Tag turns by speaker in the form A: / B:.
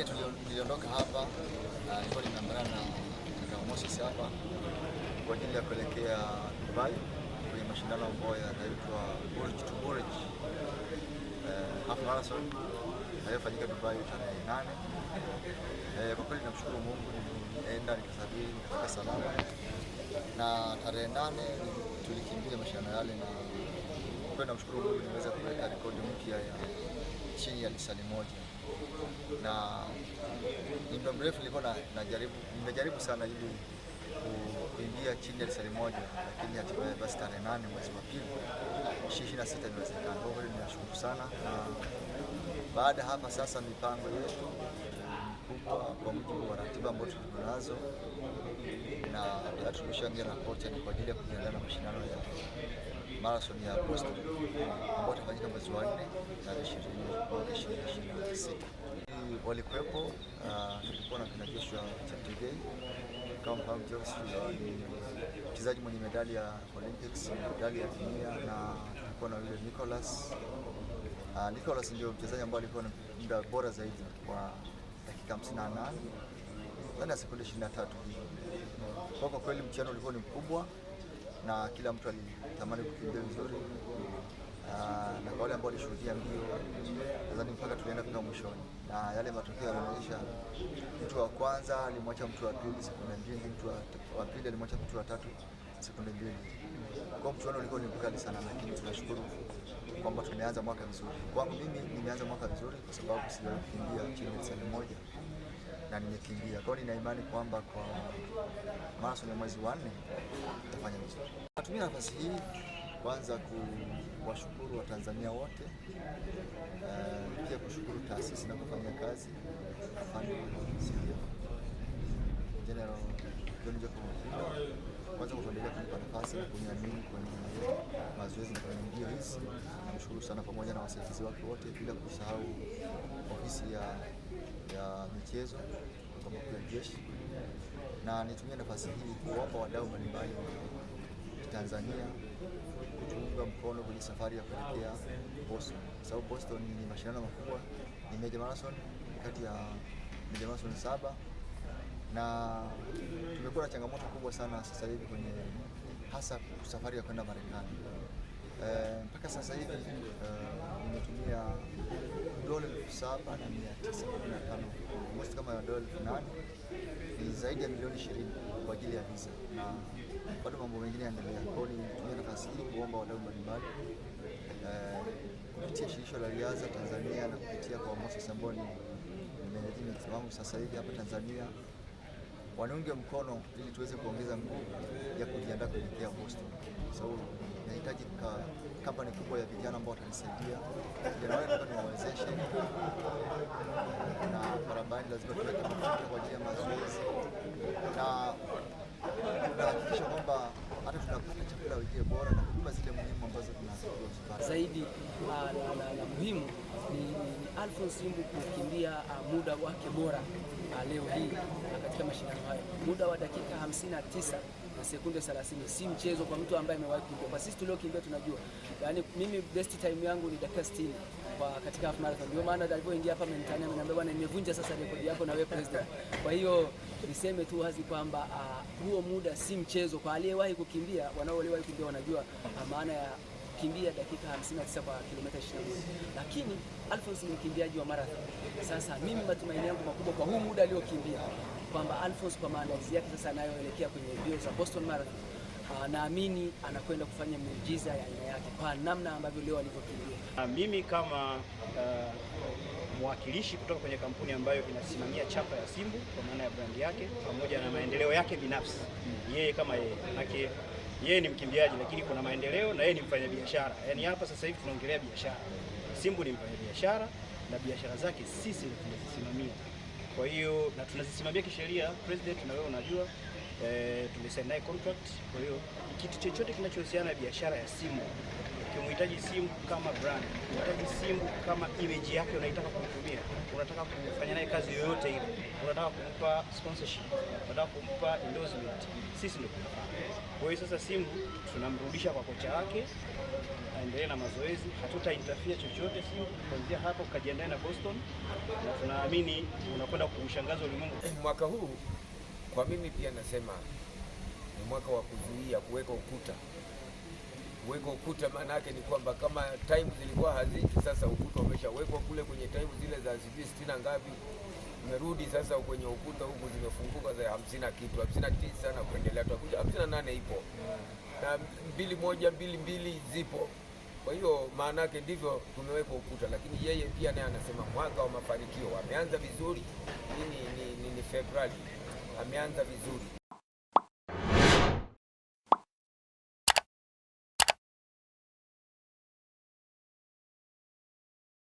A: 4 niliondoka hapa na nilikuwa nimeambatana na kaka Moses hapa kwa ajili ya kuelekea Dubai kwenye mashindano ambayo yanaitwa Burj to Burj half marathon yanayofanyika Dubai tarehe 8. Kwa kweli namshukuru Mungu, nilienda nikasafiri nikafika salama, na tarehe 8 tulikimbia mashindano yale, na kwa namshukuru Mungu nimeweza kuweka rekodi mpya ya chini ya lisali moja, na ni muda mrefu nilikuwa nimejaribu sana ili kuingia chini ya lisali moja, lakini hatimaye basi tarehe 8 mwezi wa pili 2026 imewezekana. Kwa hiyo ninashukuru sana, na baada hapa sasa mipango yetu kubwa kwa mujibu wa ratiba ambayo tunazo, na tumeshaangia na kocha ni kwa ajili ya kujiandaa na mashindano ya marathon ya Boston ambayo itafanyika mwezi wa 4 tarehe 2026. Walikuwepo tulikuwa na kina Joshua Cheptegei kama mfahamu. Joshua ni mchezaji mwenye medali ya Olympics, medali ya dunia, na tulikuwa na yule Nicholas ndio mchezaji ambaye alikuwa na muda bora zaidi kwa dakika 58 ndani ya sekunde 23. Kwa kweli mchezo ulikuwa ni mkubwa na kila mtu alitamani kukimbia vizuri, na kwa wale ambao walishuhudia mbio nadhani mpaka tulienda mpaka mwishoni, na yale matokeo yanaonyesha mtu wa kwanza alimwacha mtu wa pili sekunde 2, mtu wa pili alimwacha mtu wa tatu sekunde 2. Kwa mchezo ulikuwa ni mkali sana, lakini tunashukuru kwamba tumeanza mwaka vizuri. Kwangu mimi nimeanza mwaka vizuri kwa sababu sijawahi kukimbia chini ya lisali moja na nimekimbia. Kwa hiyo nina imani kwamba kwa marathon ya mwezi wa 4 tutafanya vizuri. Natumia nafasi hii kwanza kuwashukuru Watanzania wote, pia kushukuru taasisi na kufanya kazi General John Jacob kwanza kuendelea kunipa nafasi na kuniamini kwenye mazoezi na kwenye mbio hizi. Namshukuru sana, pamoja na wasaidizi wake wote, bila kusahau ofisi ya michezo kwa makao ya jeshi. Na nitumie nafasi hii kuomba wadau mbalimbali wa Tanzania kutuunga mkono kwenye safari ya kuelekea Boston, sababu Boston ni mashindano makubwa, ni major marathon kati ya major marathon 7, na tumekuwa na changamoto kubwa sana sasa hivi kwenye hasa safari ya kwenda Marekani. Mpaka sasa hivi nimetumia $7,915 most kama $8,000, ni zaidi ya milioni 20 kwa ajili ya visa, na bado mambo mengine yanaendelea. Kwa hiyo nitumia nafasi hii kuomba wadau mbalimbali kupitia shirikisho la riadha Tanzania na kupitia kwa Moses ambao ni management wangu sasa hivi hapa Tanzania, waniunge mkono ili tuweze kuongeza nguvu ya kujiandaa kuelekea Boston. So nahitaji kampani kubwa ya vijana ambao watanisaidia. Vijana wale nataka niwawezeshe, na barabarani lazima tuweke mafuta kwa ajili ya mazoezi, na tunahakikisha kwamba hata tunapata chakula wiki bora na huduma zile muhimu ambazo tunazipata.
B: Zaidi la muhimu ni Alphonce Simbu kukimbia muda wake bora leo hii katika mashindano hayo. Muda wa dakika 59 na sekunde 30 si mchezo kwa mtu ambaye amewahi kukimbia. Kwa sisi tuliokimbia tunajua. Yaani mimi best time yangu ni dakika 60 kwa katika half marathon. Ndio maana alipoingia hapa amenitania, ameniambia bwana, nimevunja sasa rekodi yako na wewe president. Kwa hiyo niseme tu wazi kwamba huo muda si mchezo kwa aliyewahi kukimbia. Wanaowahi kukimbia wanajua maana ya kimbia dakika 59 kwa kilomita 21. Lakini Alphonce ni mkimbiaji wa marathon. Sasa mimi matumaini yangu makubwa kwa huu muda aliokimbia kwamba Alphonce kwa maandalizi yake sasa anayoelekea kwenye mbio za Boston Marathon, naamini anakwenda kufanya miujiza ya aina yake kwa namna ambavyo leo alivyokimbia.
C: Mimi kama mwakilishi kutoka kwenye kampuni ambayo inasimamia chapa ya Simbu kwa maana ya brand yake pamoja na maendeleo yake binafsi, yeye kama yeye ni mkimbiaji, lakini kuna maendeleo na yeye ni mfanyabiashara. Yaani hapa sasa hivi tunaongelea biashara. Simbu ni mfanyabiashara na biashara zake sisi tunazisimamia. Kwa hiyo na tunazisimamia kisheria, president, na wewe unajua tumesaini naye contract. Kwa hiyo kitu chochote kinachohusiana na biashara ya Simbu unahitaji Simbu kama brand, unahitaji Simbu kama image yake unaitaka kumtumia, unataka kufanya naye kazi yoyote ile, unataka kumpa sponsorship, unataka kumpa endorsement, sisi ndio tunafanya. Kwa hiyo sasa Simbu tunamrudisha kwa kocha wake aendelee na mazoezi, hatuta interfere chochote. Simbu kuanzia hapo kajiandae na Boston, na tunaamini unakwenda kumshangaza ulimwengu.
D: Mwaka huu kwa mimi pia nasema ni mwaka wa kuzuia, kuweka ukuta. Kuweka ukuta maana yake ni kwamba kama time zilikuwa haziki, sasa ukuta umeshawekwa kule kwenye time zile za 60 ngapi, umerudi sasa kwenye ukuta huku zimefunguka za 50 kitu, 59 na kuendelea, tutakuja 58 ipo na 21 zipo. Kwa hiyo maana yake ndivyo tumeweka ukuta, lakini yeye pia naye anasema mwaka wa mafanikio. Ameanza vizuri, ni Februari, ameanza vizuri.